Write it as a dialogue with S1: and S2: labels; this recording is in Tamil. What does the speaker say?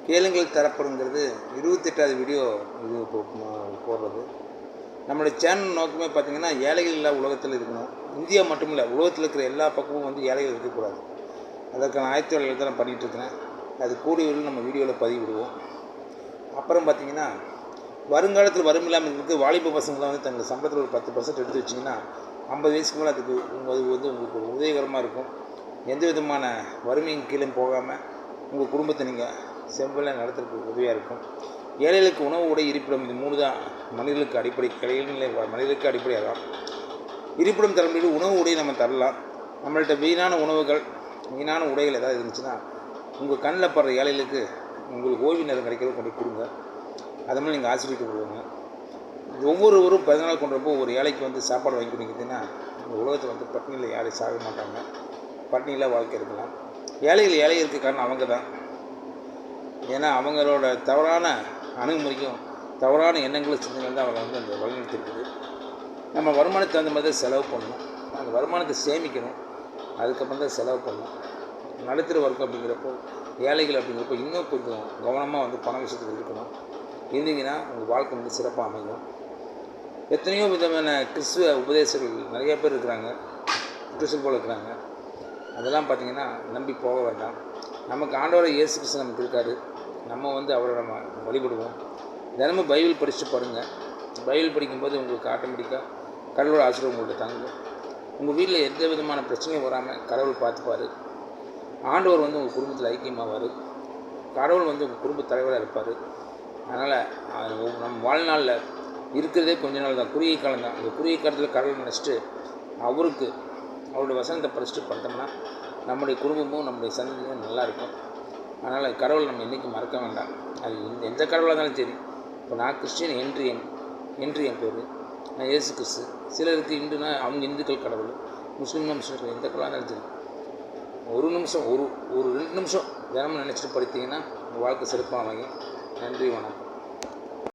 S1: கேளுங்கள் தரப்படுங்கிறது 28வது வீடியோ இது போடுறது. நம்மளுடைய சேனல் நோக்கமே பார்த்திங்கன்னா ஏழைகள் இல்லா உலகத்தில் இருக்கணும். இந்தியா மட்டும் இல்லை, உலகத்தில் இருக்கிற எல்லா பக்கமும் வந்து ஏழைகள் இருக்கக்கூடாது. அதற்கான ஆயத்த வேலைகள் தான் நான் பண்ணிகிட்ருக்கிறேன். அது கூடியவர்கள் நம்ம வீடியோவில் பதிவிடுவோம். அப்புறம் பார்த்திங்கன்னா வருங்காலத்தில் வரும் இல்லாமல் இருக்கிறதுக்கு வாலிப பசங்களாம் வந்து தங்கள் சம்பளத்தில் ஒரு 10% எடுத்து வச்சிங்கன்னா 50 வயசுக்கு மேலே அது வந்து உங்களுக்கு உதவிகரமாக இருக்கும். எந்த விதமான வறுமையின் கீழே போகாமல் உங்கள் குடும்பத்தை நீங்கள் செவ்வலை நடத்துறதுக்கு உதவியாக இருக்கும். ஏழைகளுக்கு உணவு, உடை, இருப்பிடம், இது 3 தான் மனிதர்களுக்கு அடிப்படை. மனிதர்களுக்கு அடிப்படையாகலாம். இருப்பிடம் தர முடியாது, உணவு, உடை நம்ம தரலாம். நம்மள்கிட்ட வீணான உணவுகள், வீணான உடைகள் ஏதாவது இருந்துச்சுன்னா உங்கள் கண்ணில் படுற ஏழைகளுக்கு உங்களுக்கு ஓய்வு நேரம் கிடைக்கிறத கொண்டு கொடுங்க. அது மாதிரி நீங்கள் ஆசிரியப்படுவாங்க. ஒவ்வொருவரும் பிறந்தநாள் கொண்டப்போ ஒரு ஏழைக்கு வந்து சாப்பாடு வாங்கி கொடுத்தீங்கன்னா இந்த உலகத்தில் வந்து பட்டினியில் யாரும் சாக மாட்டாங்க. பட்டினியில் வாழ்க்கை இருக்கலாம். ஏழைகள் இருக்க காரணம் அவங்க தான். ஏன்னா அவங்களோட தவறான அணுகுமுறைக்கும் தவறான எண்ணங்களும் சிந்தனைகள் தான் அவங்க வந்து அந்த வழிநடத்திருக்குது. நம்ம வருமானத்தை அந்த மாதிரி தான் செலவு பண்ணணும். அந்த வருமானத்தை சேமிக்கணும். அதுக்கப்புறம் தான் செலவு பண்ணணும். நடுத்தர வர்க்கம் அப்படிங்கிறப்போ, ஏழைகள் அப்படிங்கிறப்போ இன்னும் கொஞ்சம் கவனமாக வந்து பண விஷயத்துக்கு இருக்கணும். இருந்தீங்கன்னா உங்கள் வாழ்க்கை வந்து சிறப்பாக அமையும். எத்தனையோ விதமான கிறிஸ்துவ உபதேசங்கள் நிறைய பேர் இருக்கிறாங்க, கிறிஸ்துவ போல் இருக்கிறாங்க. அதெல்லாம் பார்த்திங்கன்னா நம்பி போக வேண்டாம். நமக்கு ஆண்டவரை இயேசு கிறிஸ்து நமக்கு இருக்கார். நம்ம வந்து அவரை நம்ம வழிபடுவோம். தினமும் பைபிள் படிச்சுட்டு பாருங்கள். பைபிள் படிக்கும்போது உங்களுக்கு ஆட்டோமேட்டிக்காக கடவுளோட ஆசீர்வாதம் உங்கள்கிட்ட தாங்கும். உங்கள் வீட்டில் எந்த விதமான பிரச்சனையும் வராமல் கடவுள் பார்த்துப்பார். ஆண்டவர் வந்து உங்கள் குடும்பத்தில் ஐக்கியமாவார். கடவுள் வந்து உங்கள் குடும்ப தலைவராக இருப்பார். அதனால் நம்ம வாழ்நாளில் இருக்கிறதே கொஞ்ச நாள் தான், குறுகிய காலம் தான். அந்த குறுகிய காலத்தில் கடவுள் நினச்சிட்டு அவருக்கு அவருடைய வசனத்தை படிச்சுட்டு பார்த்தோம்னா நம்முடைய குடும்பமும் நம்முடைய சந்ததியும் நல்லா இருக்கும். அதனால் கடவுள் நம்ம என்றைக்கும் மறக்க வேண்டாம். அது எந்த கடவுளாக இருந்தாலும் சரி. இப்போ நான் கிறிஸ்டின், என்று என் பேர், நான் இயேசு கிறிஸ்து. சிலருக்கு இந்துனா அவங்க இந்துக்கள் கடவுள், முஸ்லீம்னா முஸ்லீம்கள், எந்த கடவுளாக இருந்தாலும் சரி. ஒரு நிமிஷம், ஒரு 2 நிமிஷம் தினமும் நினச்சிட்டு படித்தீங்கன்னா உங்கள் வாழ்க்கை சிறப்பாக அமையும். நன்றி, வணக்கம்.